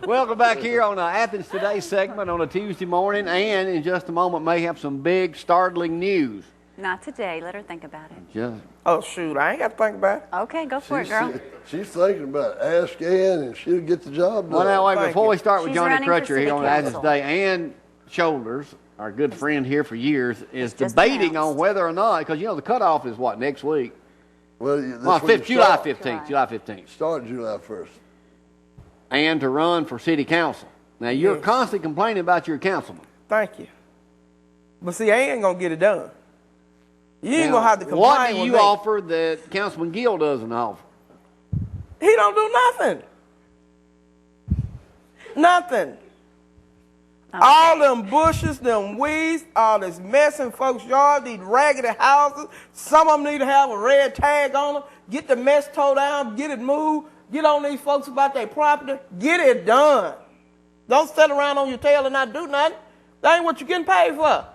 Welcome back here on Athens Today segment on a Tuesday morning, and in just a moment may have some big, startling news. Not today. Let her think about it. Just Oh, shoot, I ain't got to think about it. Okay, go for it, girl. She's thinking about it. Ask Ann, and she'll get the job done. well, now, wait, Thank before you. we start with She's Johnny running for Crutcher here city on Athens council. Today, Ann Shoulders, our good friend here for years, is Just debating announced. on whether or not, because, the cutoff is what, next week? Well, Well, July 15th. July 15th. Start July 1st. And to run for city council. Now, you're Yes. constantly complaining about your councilman. Thank you. But see, I ain't going to get it done. You ain't Now, going to have to complain what do with you me. offer that Councilman Gill doesn't offer? He don't do nothing. Nothing. All them bushes, them weeds, all this mess in folks' yard, these raggedy houses. Some of them need to have a red tag on them. Get the mess towed down, get it moved. Get on these folks about their property. Get it done. Don't sit around on your tail and not do nothing. That ain't what you're getting paid for.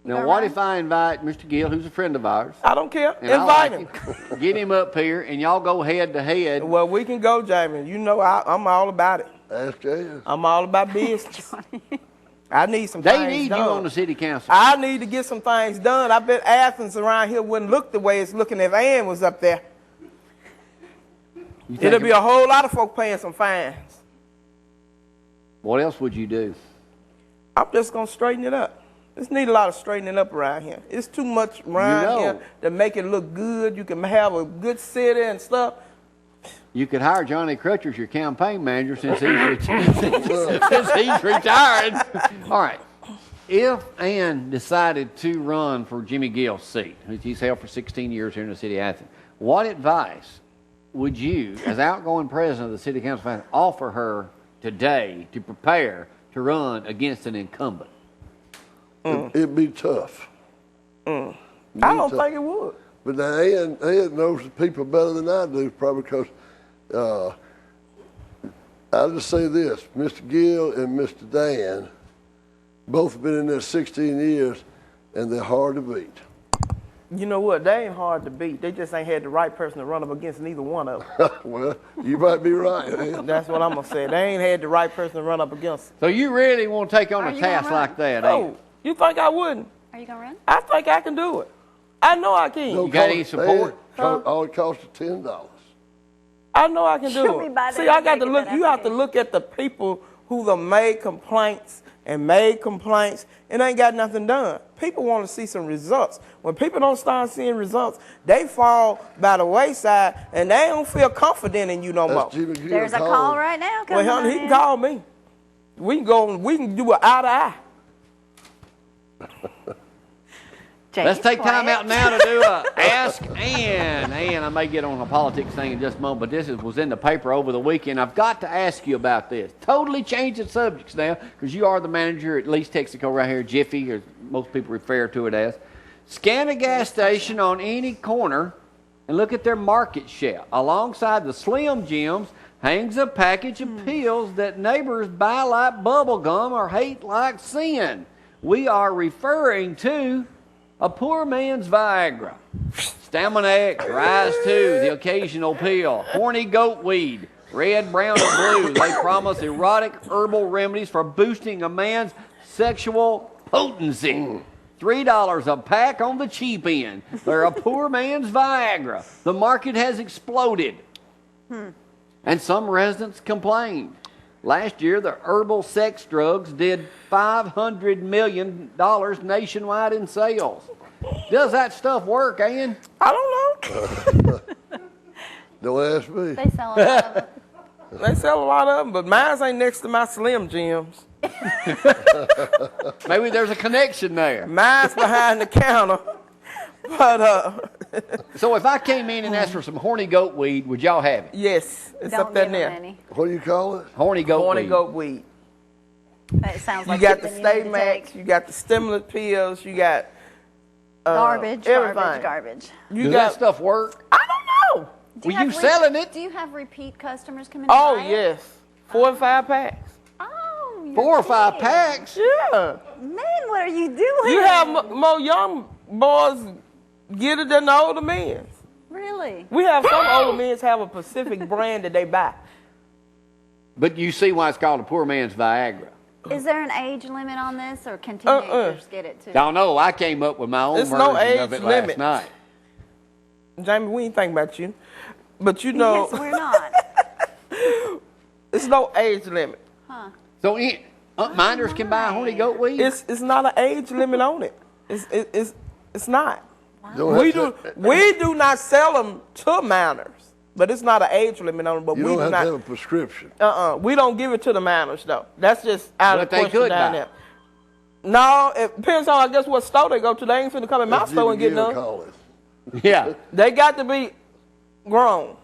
Now, what if I invite Mr. Gill, who's a friend of ours, I don't care. and I Invite like him. him, get him up here, and y'all go head to head? Well, we can go, Jamie. You know I'm all about it. Ask Ann. I'm all about business. I need some They things need done. you on the city council. I need to get some things done. I bet Athens around here wouldn't look the way it's looking if Ann was up there. You think It'll be a whole lot of folk paying some fines. What else would you do? I'm just going to straighten it up. Just need a lot of straightening up around here. It's too much around here to make it look good. You can have a good city and stuff. You could hire Johnny Crutcher as your campaign manager since he's retired. All right. If Ann decided to run for Jimmy Gill's seat, which he's held for 16 years here in the city of Athens, what advice would you, as outgoing president of the city council, offer her today to prepare to run against an incumbent? It'd be tough. I don't think it would. But now Ann knows the people better than I do, probably because I'll just say this. Mr. Gill and Mr. Dan both have been in there 16 years, and they're hard to beat. You know what? They ain't hard to beat. They just ain't had the right person to run up against neither one of them. Well, you might be right, Ann. That's what I'm going to say. They ain't had the right person to run up against. So you really want to take on Are a you task gonna run? like that, Oh, Ann? you think I wouldn't? Are you going to run? I think I can do it. I know I can. No You got any cost- support? All it costs is $10. I know I can Show do me it. by See, that I got to and look. make it You that have to look at the people who done made complaints and ain't got nothing done. People want to see some results. When people don't start seeing results, they fall by the wayside and they don't feel confident in you no more. That's Jimmy Gill There's a calling. call right now coming Well, on honey, he can in. call me. We can do it eye to eye. Jake, Let's take time quiet. out now to do a Ask Ann. Ann, I may get on a politics thing in just a moment, but this was in the paper over the weekend. I've got to ask you about this. Totally changing subjects now, because you are the manager at Least Texaco right here, Jiffy, or most people refer to it as. Scan a gas station on any corner and look at their market share. Alongside the Slim Jims hangs a package of pills that neighbors buy like bubble gum or hate like sin. We are referring to a poor man's Viagra. Stamina X, Rise 2, the occasional pill, horny goat weed, red, brown, and blue. They promise erotic herbal remedies for boosting a man's sexual potency. $3 a pack on the cheap end. They're a poor man's Viagra. The market has exploded. And some residents complained. Last year, the herbal sex drugs did $500 million nationwide in sales. Does that stuff work, Ann? I don't know. Don't ask me. They sell a lot of it. They sell a lot of them, but mine ain't next to my Slim Jims. Maybe there's a connection there. Mine's behind the counter. But, So if I came in and asked for some horny goat weed, would y'all have it? yes, it's Don't up there give them now. any. What do you call it? Horny goat Horny weed. goat weed. It sounds You like got the something you need Stay to Max, take. you got the stimulant pills, you got Garbage, everything. garbage. You Does got that stuff work? I don't know. Do Were you have selling it? Do you have repeat customers come in? to Oh buy it? yes, 4 and 5 packs. Oh, you're 4 or 5 kidding. packs? Yeah, Man, what are you doing? you have more young boys get it than the older men. Really? We have some older men have a specific brand that they buy. But you see why it's called a poor man's Viagra. Is there an age limit on this, or can teenagers get it too? Y'all know I came up with my own There's version no age of it limit. last night. Jamie, we ain't thinking about you. But you know, Yes, we're not. it's no age limit. So minors can buy horny goat weed? It's not an age limit on it. It's not. Don't We have do to- we do not sell them to minors, but it's not an age limit on them. But You we don't do have not. to have a prescription. We don't give it to the minors though. That's just out But of the they question could down buy. there. No, it depends on I guess what store they go to. They ain't finna come in my That's store and Jimmy get Gill none. call it. Yeah. They got to be grown.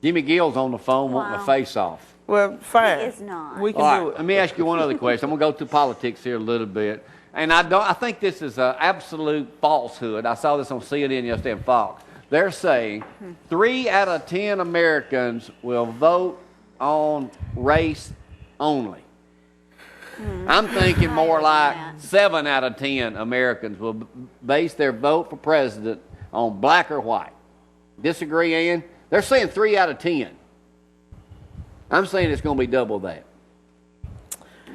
Jimmy Gill's on the phone wanting a Wow. face off. Well, fine. He is not. We can All do right, it. let me ask you one other question. I'm gonna go to politics here a little bit, and I think this is an absolute falsehood. I saw this on CNN yesterday and Fox. They're saying 3 out of 10 Americans will vote on race only. I'm thinking more Higher like than that. 7 out of 10 Americans will base their vote for president on black or white. Disagree, Ann? They're saying 3 out of 10. I'm saying it's going to be double that.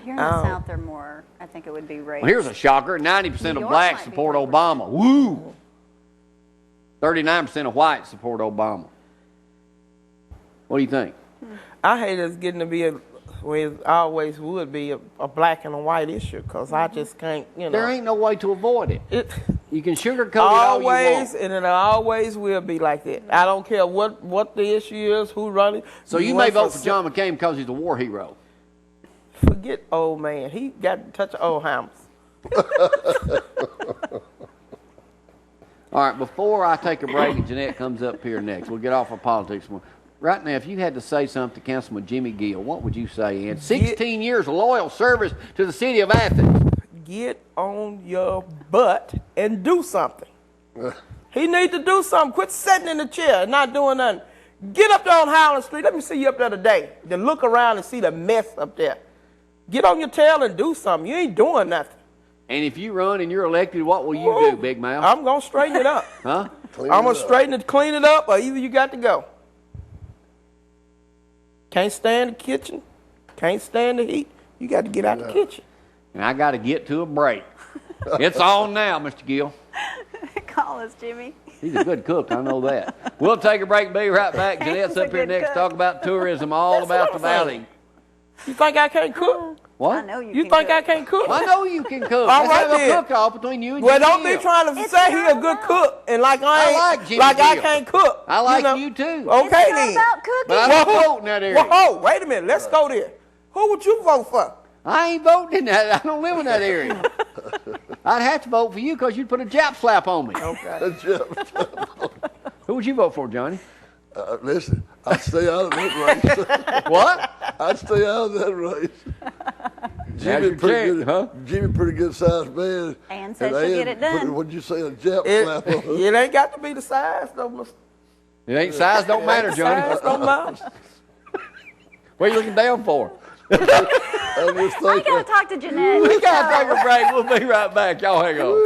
Here in the South, they're more. I think it would be race. Well, here's a shocker. 90% New of York blacks might be support 40%. Obama. Woo! 39% of whites support Obama. What do you think? I hate us getting to be well, it always would be a black and a white issue because I just can't, you know. There ain't no way to avoid it. It You can sugarcoat it all you always, want. and it always will be like that. I don't care what the issue is, who running. So you may want vote for John McCain because he's a war hero. Forget old man. He got to touch old hammers. All right, before I take a break and Jeanette comes up here next, we'll get off our politics. Right now, if you had to say something to Councilman Jimmy Gill, what would you say? And 16 years of loyal service to the city of Athens. Get on your butt and do something. He need to do something. Quit sitting in the chair and not doing nothing. Get up there on Highland Street. Let me see you up there today. Then look around and see the mess up there. Get on your tail and do something. You ain't doing nothing. And if you run and you're elected, what will you do, Big Mouth? I'm going to straighten it up. Huh? I'm going to straighten it, clean it up, or either you got to go. Can't stand the kitchen. Can't stand the heat. You got to get out the kitchen. And I got to get to a break. It's on now, Mr. Gill. Call us, Jimmy. He's a good cook, I know that. We'll take a break and be right back. Jeanette's He's a up here good next, cook. talk about tourism, all That's about what the I'm valley. saying. You think I can't cook? What? I know you. You can think cook. I can't cook? I know you can cook. All Let's right have then. a cook-off between you and Well, Jimmy don't be Gill. trying to It's say he a not good about- cook and like I I ain't, like Jimmy like I Gill. can't cook. I like know. you too. Okay It's not then. about cooking. But I don't vote in that area. Whoa, wait a minute. Let's go there. Who would you vote for? I ain't voting in that. I don't live in that area. I'd have to vote for you because you'd put a Jap slap on me. Okay. Who would you vote for, Johnny? Listen, I'd stay out of that race. What? I'd stay out of that race. Now's your chance, huh? Jimmy, pretty good sized man. Ann said And she'll Ann get it done. put- What'd you say? A Jap It, slap on her? it ain't got to be the size, though. Mr. It ain't size, don't matter, Johnny. Size don't matter. What are you looking down for? I just I think gotta talk to Jeanette. We got to take a break. We'll be right back. Y'all hang on.